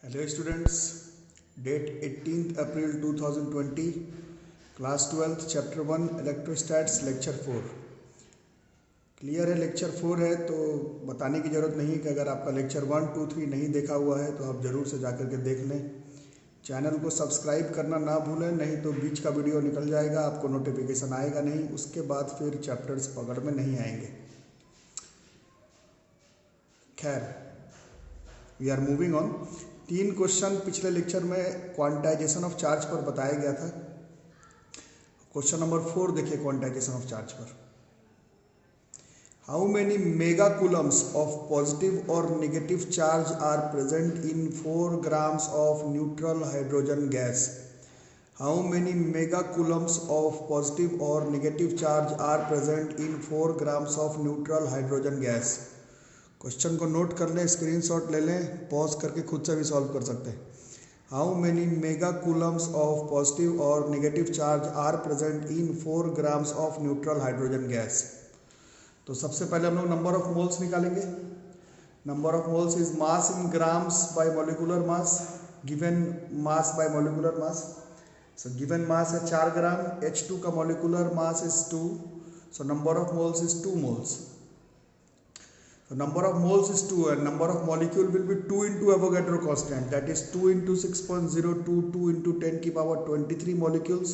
Hello students, date 18th April 2020, class 12th chapter 1 electrostats lecture 4। Clear है? Lecture 4 है तो बताने की ज़रूरत नहीं कि अगर आपका लेक्चर 1, 2, 3 नहीं देखा हुआ है तो आप ज़रूर से जाकर के देख लें। चैनल को सब्सक्राइब करना ना भूलें, नहीं तो बीच का वीडियो निकल जाएगा, आपको नोटिफिकेशन आएगा नहीं, उसके बाद फिर चैप्टर्स पकड़ में नहीं आएंगे। खैर, we are moving on. 3 question पिछले लेक्चर में क्वांटाइजेशन ऑफ चार्ज पर बताया गया था। क्वेश्चन नंबर 4 देखिए क्वांटाइजेशन ऑफ चार्ज पर। How many mega coulombs of positive और negative charge are present in 4 grams of neutral hydrogen gas? How many mega coulombs of positive और negative charge are present in 4 grams of neutral hydrogen gas? Question को note कर लें, screenshot ले लें, pause करके खुद से भी सॉल्व कर सकते हैं। How many mega coulombs of positive और negative charge are present in 4 grams of neutral hydrogen gas? तो सबसे पहले हम लोग नंबर ऑफ मोल्स निकालेंगे। Number of moles is mass in grams by molecular mass, given mass by molecular mass. So given mass है 4 gram, H2 का molecular mass is 2, so number of moles is 2 moles. So number of moles is 2 and number of molecule will be 2 into Avogadro constant, that is 2 into 6.022 into 10 की power 23 molecules,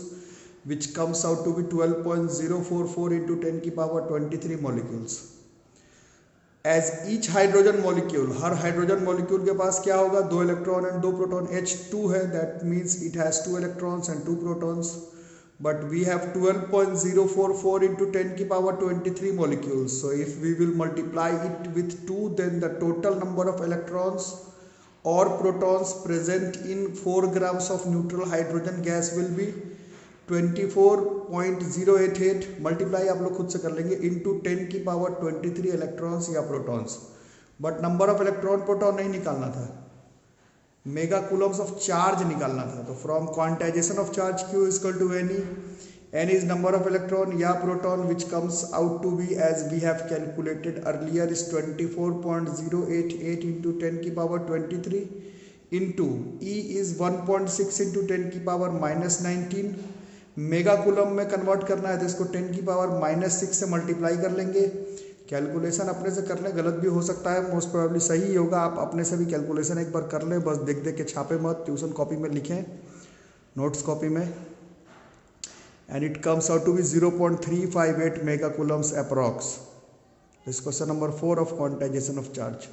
which comes out to be 12.044 into 10 की power 23 molecules. As each hydrogen molecule, हर hydrogen molecule के पास क्या होगा? 2 electron and 2 proton. H2 है, that means it has 2 electrons and 2 protons. But we have 12.044 into 10 की power 23 molecules. So if we will multiply it with 2, then the total number of electrons or protons present in 4 grams of neutral hydrogen gas will be 24.088, multiply आप लोग खुद से कर लेंगे, into 10 की power 23 electrons या protons. But number of electron proton नहीं निकालना था, मेगा कूलम्स ऑफ चार्ज निकालना था। तो from quantization of charge Q is equal to N is number of electron या proton which comes out to be as we have calculated earlier is 24.088 into 10 की power 23 into E is 1.6 into 10 की power -19। Mega coulomb में convert करना है तो इसको 10 की power -6 से मल्टीप्लाई कर लेंगे। कैलकुलेशन अपने से कर लें, गलत भी हो सकता है, मोस्ट प्रोबेबली सही होगा। आप अपने से भी कैलकुलेशन एक बार कर लें, बस देख देख के छापे मत, ट्यूशन कॉपी में लिखें, नोट्स कॉपी में। And it comes out to be 0.358 mega coulombs approx. This question number 4 of quantization of charge.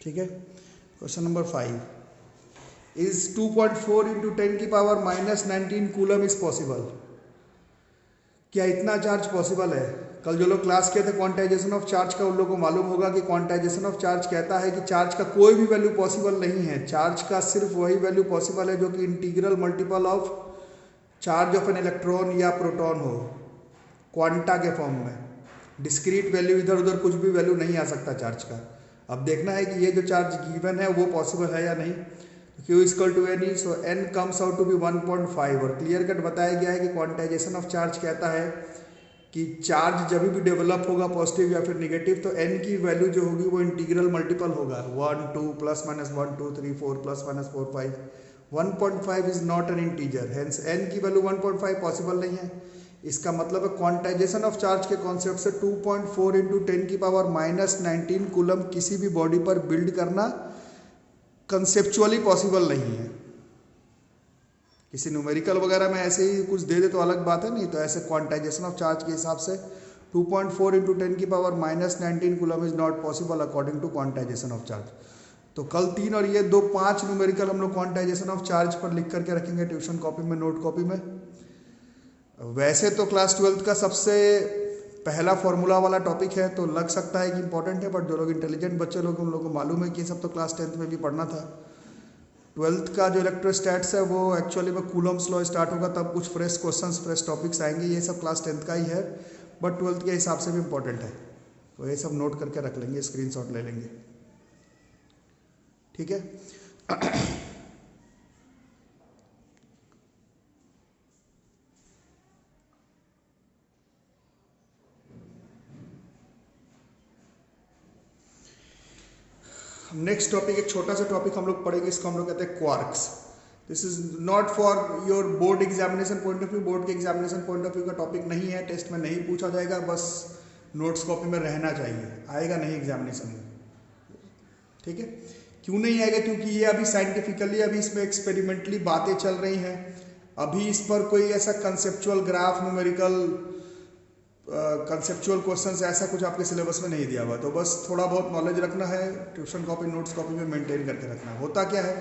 ठीक है। क्वेश्चन नंबर 5 इज 2.4 इंटू 10 की पावर -19 कूलम इज पॉसिबल? क्या इतना चार्ज पॉसिबल है? कल जो लोग क्लास किए थे क्वांटाइजेशन ऑफ चार्ज का, उन लोगों को मालूम होगा कि क्वांटाइजेशन ऑफ चार्ज कहता है कि चार्ज का कोई भी वैल्यू पॉसिबल नहीं है। चार्ज का सिर्फ वही वैल्यू पॉसिबल है जो कि integral multiple of charge of an electron या प्रोटॉन हो, क्वांटा के फॉर्म में। डिस्क्रीट वैल्यू इधर उधर कुछ भी वैल्यू नहीं आ सकता चार्ज का। अब देखना है कि ये जो चार्ज गिवन है वो पॉसिबल है या नहीं। Q equal to n, so n comes out to be 1.5। और क्लियर कट बताया गया है कि क्वांटाइजेशन ऑफ चार्ज कहता है कि चार्ज जब भी डेवलप होगा पॉजिटिव या फिर नेगेटिव, तो n की वैल्यू जो होगी वो इंटीग्रल मल्टीपल होगा, 1 2 +- 1 2 3 4 +- 4 5। 1.5 is not an integer, hence n की वैल्यू 1.5 पॉसिबल नहीं है। इसका मतलब है क्वांटाइजेशन ऑफ चार्ज के कॉन्सेप्ट से 2.4 इंटू 10 की पावर -19 कूलम किसी भी बॉडी पर बिल्ड करना कंसेप्चुअली पॉसिबल नहीं है। किसी न्यूमेरिकल वगैरह में ऐसे ही कुछ दे दे तो अलग बात है, नहीं तो ऐसे क्वांटाइजेशन ऑफ चार्ज के हिसाब से 2.4 इंटू 10 की power -19 coulomb is not possible according to quantization of charge. तो कल 3 और ये 2 5 न्यूमेरिकल हम लोग क्वांटाइजेशन ऑफ चार्ज पर लिख करके रखेंगे ट्यूशन कॉपी में, नोट कॉपी में। वैसे तो क्लास 12th का सबसे पहला फॉर्मूला वाला टॉपिक है, तो लग सकता है कि इंपॉर्टेंट है, बट जो लोग इंटेलिजेंट बच्चे लोग उन लोगों को मालूम है कि सब तो क्लास 10th में भी पढ़ना था। 12th का जो इलेक्ट्रोस्टैट्स है वो एक्चुअली में कूलम्स लॉ स्टार्ट होगा, तब कुछ फ्रेश क्वेश्चंस फ्रेश टॉपिक्स आएंगे। ये सब क्लास 10th का ही है, बट 12th के हिसाब से भी इंपॉर्टेंट है, तो ये सब नोट करके रख लेंगे, स्क्रीनशॉट ले लेंगे। ठीक है। नेक्स्ट टॉपिक, एक छोटा सा टॉपिक हम लोग पढ़ेंगे, इसको हम लोग कहते हैं quarks. This is not for your board examination point of view, board के एग्जामिनेशन पॉइंट ऑफ व्यू का टॉपिक नहीं है, टेस्ट में नहीं पूछा जाएगा, बस नोट्स कॉपी में रहना चाहिए, आएगा नहीं एग्जामिनेशन में, ठीक है। क्यों नहीं आएगा? क्योंकि ये अभी साइंटिफिकली, अभी इसमें एक्सपेरिमेंटली बातें चल रही हैं, अभी इस पर कोई ऐसा conceptual graph, numerical conceptual questions ऐसा कुछ आपके सिलेबस में नहीं दिया हुआ, तो बस थोड़ा बहुत नॉलेज रखना है, ट्यूशन कॉपी, नोट्स कॉपी में मेंटेन करके रखना है। होता क्या है,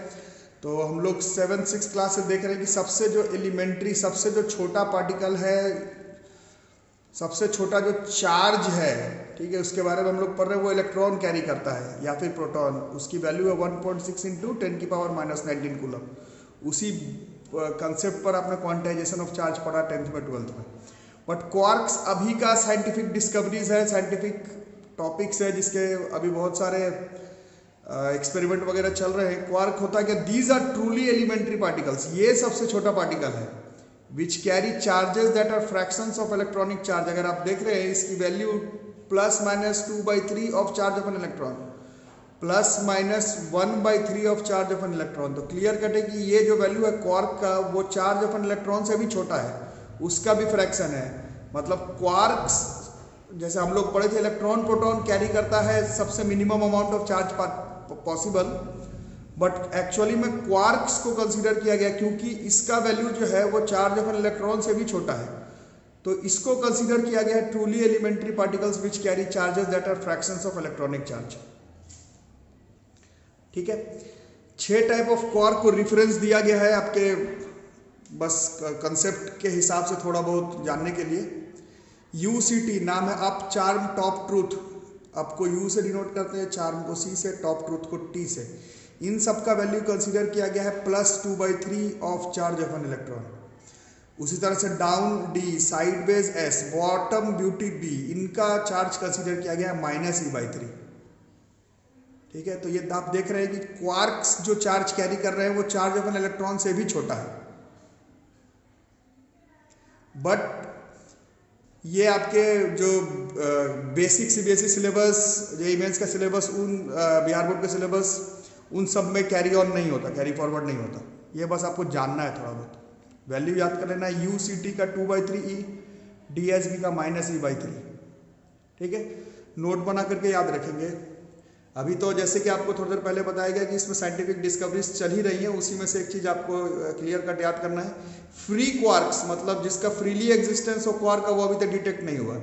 तो हम लोग 7-6 क्लास से देख रहे हैं कि सबसे जो एलिमेंट्री, सबसे जो छोटा पार्टिकल है, सबसे छोटा जो चार्ज है, ठीक है, उसके बारे में हम लोग पढ़ रहे हैं, वो इलेक्ट्रॉन कैरी करता है या फिर प्रोटॉन। उसकी वैल्यू है 1.6 × 10⁻⁻19 कूलम। उसी कंसेप्ट पर आपने क्वांटाइजेशन ऑफ चार्ज पढ़ा 10th में 12th में। बट क्वार्क्स अभी का साइंटिफिक डिस्कवरीज है, साइंटिफिक टॉपिक्स है, जिसके अभी बहुत सारे एक्सपेरिमेंट वगैरह चल रहे हैं। क्वार्क होता है कि these are truly elementary particles, ये सबसे छोटा पार्टिकल है, which carry charges that are fractions of electronic charge. अगर आप देख रहे हैं इसकी value ±2/3 of charge of an electron, ±1/3 of charge of an electron. तो क्लियर कट है कि ये जो वैल्यू है क्वार्क का, वो चार्ज ऑफ एन इलेक्ट्रॉन से भी छोटा है, उसका भी फ्रैक्शन है। मतलब क्वार्क्स, जैसे हम लोग पढ़े थे, इलेक्ट्रॉन प्रोटॉन कैरी करता है सबसे minimum amount of charge possible, but actually में क्वार्क्स को कंसीडर किया गया क्योंकि इसका वैल्यू जो है वो चार्ज ऑफ एन इलेक्ट्रॉन से भी छोटा है, तो इसको कंसीडर किया गया है truly elementary particles which carry charges that are fractions of electronic charge, ठीक है। 6 टाइप ऑफ क्वार्क को रेफरेंस दिया गया है आपके बस कंसेप्ट के हिसाब से थोड़ा बहुत जानने के लिए। UCT नाम है, अप चार्म टॉप ट्रूथ, आपको U से डिनोट करते हैं, चार्म को C से, टॉप ट्रूथ को T से। इन सब का वैल्यू कंसीडर किया गया है +2/3 of charge of an electron. उसी तरह से down D, sideways S, bottom beauty B, इनका चार्ज कंसीडर किया गया है -E/3, ठीक है। तो ये आप देख रहे हैं कि क्वार्क्स जो चार्ज कैरी कर रहे हैं वो चार्ज ऑफ एन इलेक्ट्रॉन से भी छोटा है, बट ये आपके जो basic CBSE syllabus, JEE mains का सिलेबस, उन बिहार बोर्ड का सिलेबस, उन सब में कैरी ऑन नहीं होता, कैरी फॉरवर्ड नहीं होता। ये बस आपको जानना है, थोड़ा बहुत वैल्यू याद कर लेना है। UCT का 2/3E, DSB का -E/3, ठीक है। नोट बना करके याद रखेंगे। अभी तो जैसे कि आपको थोड़ी देर पहले बताया गया कि इसमें साइंटिफिक डिस्कवरीज चल ही रही है, उसी में से एक चीज़ आपको क्लियर कट याद करना है, फ्री क्वार्क्स, मतलब जिसका फ्रीली एग्जिस्टेंस ऑफ क्वार्क का वो अभी तक डिटेक्ट नहीं हुआ।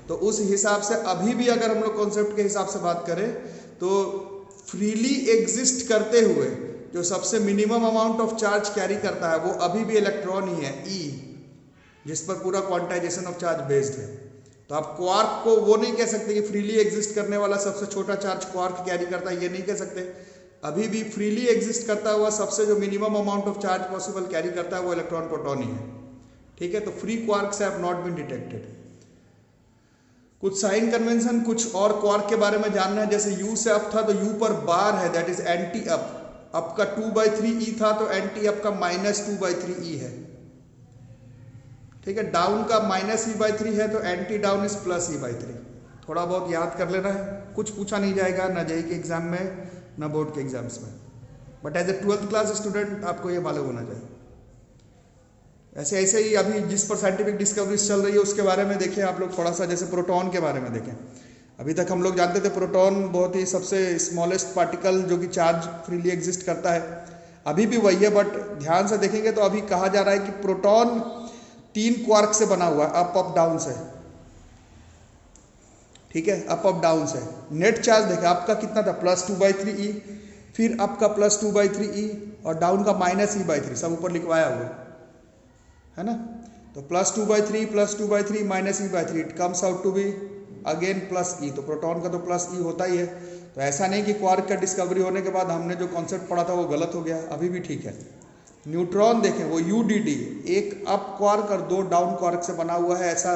तो उस हिसाब से अभी भी अगर हम लोग कॉन्सेप्ट के हिसाब से बात करें तो फ्रीली एग्जिस्ट करते हुए जो सबसे minimum amount of charge carry करता है वो अभी भी इलेक्ट्रॉन ही है, E, जिस पर पूरा क्वांटाइजेशन ऑफ चार्ज बेस्ड है। तो आप क्वार्क को वो नहीं कह सकते कि फ्रीली एग्जिस्ट करने वाला सबसे छोटा चार्ज क्वार्क कैरी करता है, ये नहीं कह सकते। अभी भी फ्रीली एग्जिस्ट करता हुआ सबसे जो minimum amount of charge possible carry करता है वो इलेक्ट्रॉन प्रोटॉन ही है, ठीक है। तो free quarks have not been detected. कुछ साइन कन्वेंशन, कुछ और क्वार्क के बारे में जानना है। जैसे U से अप था तो U पर बार है, that is anti up. Up का 2/3E था तो एंटी अप का -2/3E है, ठीक है। डाउन का -E/3 है तो एंटी डाउन इज +E/3। थोड़ा बहुत याद कर लेना है, कुछ पूछा नहीं जाएगा ना जेईई के एग्जाम में ना बोर्ड के एग्जाम्स में, but as a 12th class student आपको ये मालूम होना चाहिए। ऐसे ही अभी जिस पर साइंटिफिक डिस्कवरीज चल रही है उसके बारे में देखें आप लोग थोड़ा सा। जैसे प्रोटॉन के बारे में देखें। अभी तक हम लोग जानते थे प्रोटॉन बहुत ही सबसे स्मॉलेस्ट पार्टिकल जो कि चार्ज फ्रीली एग्जिस्ट करता है, अभी भी वही है, बट ध्यान से देखेंगे तो अभी कहा जा रहा है कि प्रोटॉन 3 क्वार्क से बना हुआ है, अप डाउन से, ठीक है, अप डाउन से। नेट चार्ज देखें आपका कितना था, +2/3E, फिर आपका +2/3E और डाउन का -E/3, सब ऊपर लिखवाया हुआ है ना। तो +2/3 +2/3 -E/3, it comes out to be again +E। तो प्रोटॉन का तो +E होता ही है। तो ऐसा नहीं कि क्वार्क का डिस्कवरी होने के बाद हमने जो कॉन्सेप्ट पढ़ा था वो गलत हो गया, अभी भी ठीक है। न्यूट्रॉन देखें, वो UDD, एक अप क्वार्क और 2 डाउन क्वार्क से बना हुआ है, ऐसा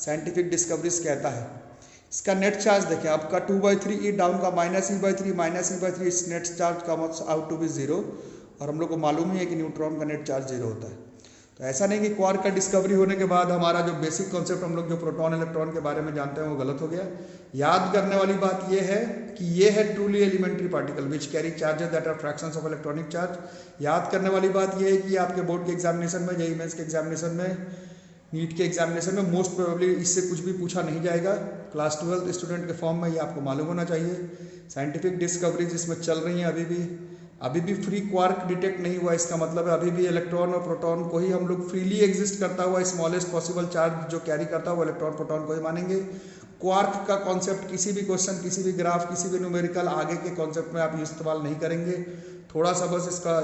साइंटिफिक डिस्कवरीज कहता है। इसका नेट चार्ज देखें, आपका 2/3E, डाउन का -E/3, इस net charge comes out to be 0, और हम लोग को मालूम ही है कि न्यूट्रॉन का नेट चार्ज 0 होता है। तो ऐसा नहीं कि क्वार्क का डिस्कवरी होने के बाद हमारा जो बेसिक कॉन्सेप्ट हम लोग जो प्रोटॉन इलेक्ट्रॉन के बारे में जानते हैं वो गलत हो गया। याद करने वाली बात ये है कि ये है truly elementary particle which carry charges that are fractions of electronic charge. याद करने वाली बात ये है कि आपके बोर्ड के एग्जामिनेशन में, जेईई मेंस के एग्जामिनेशन में, नीट के एग्जामिनेशन में मोस्ट प्रोबेबली इससे कुछ भी पूछा नहीं जाएगा। क्लास 12 स्टूडेंट के फॉर्म में ये आपको मालूम होना चाहिए। साइंटिफिक डिस्कवरीज इसमें चल रही हैं अभी भी फ्री क्वार्क डिटेक्ट नहीं हुआ। इसका मतलब है अभी भी इलेक्ट्रॉन और प्रोटॉन को ही हम लोग फ्रीली एग्जिस्ट करता हुआ स्मॉलेस्ट पॉसिबल चार्ज जो कैरी करता है वो इलेक्ट्रॉन प्रोटॉन को ही मानेंगे। क्वार्क का कॉन्सेप्ट किसी भी क्वेश्चन, किसी भी ग्राफ, किसी भी न्यूमेरिकल आगे के कॉन्सेप्ट में आप इस्तेमाल नहीं करेंगे। थोड़ा सा बस इसका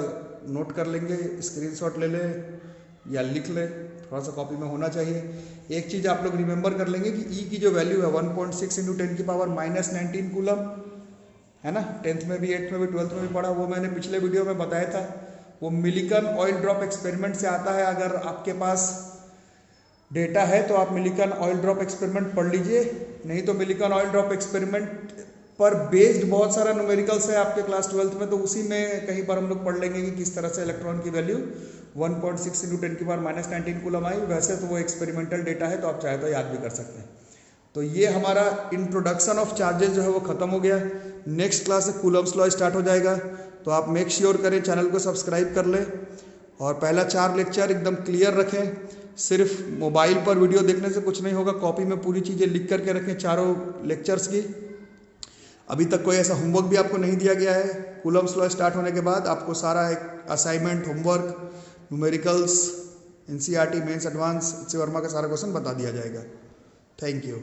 नोट कर लेंगे, स्क्रीनशॉट ले लें या लिख लें, थोड़ा सा कॉपी में होना चाहिए। एक चीज़ आप लोग रिमेंबर कर लेंगे कि ई की जो वैल्यू है 1.6 × 10⁻⁻19 कूलम है ना। 10th में भी, 8th में भी, 12th में भी पढ़ा, वो मैंने पिछले वीडियो में बताया था। वो मिलिकन ऑयल ड्रॉप एक्सपेरिमेंट से आता है। अगर आपके पास डेटा है तो आप मिलिकन ऑयल ड्रॉप एक्सपेरिमेंट पढ़ लीजिए, नहीं तो मिलिकन ऑयल ड्रॉप एक्सपेरिमेंट पर बेस्ड बहुत सारा न्यूमेरिकल्स है आपके क्लास 12th में, तो उसी में कहीं पर हम लोग पढ़ लेंगे कि किस तरह से इलेक्ट्रॉन की वैल्यू 1.6 × 10⁻⁻19 कूलम आई। वैसे तो वो एक्सपेरिमेंटल डेटा है, तो आप चाहे तो याद भी कर सकते हैं। तो ये हमारा इंट्रोडक्शन ऑफ चार्जेस जो है वो खत्म हो गया। नेक्स्ट क्लास से कूलम्स लॉ स्टार्ट हो जाएगा, तो आप मेक श्योर करें चैनल को सब्सक्राइब कर लें और पहला 4 लेक्चर एकदम क्लियर रखें। सिर्फ मोबाइल पर वीडियो देखने से कुछ नहीं होगा, कॉपी में पूरी चीज़ें लिख करके रखें चारों लेक्चर्स की। अभी तक कोई ऐसा होमवर्क भी आपको नहीं दिया गया है। कूलम्स लॉ स्टार्ट होने के बाद आपको सारा एक assignment, homework, numericals, NCERT mains advance, Verma का सारा क्वेश्चन बता दिया जाएगा। Thank you.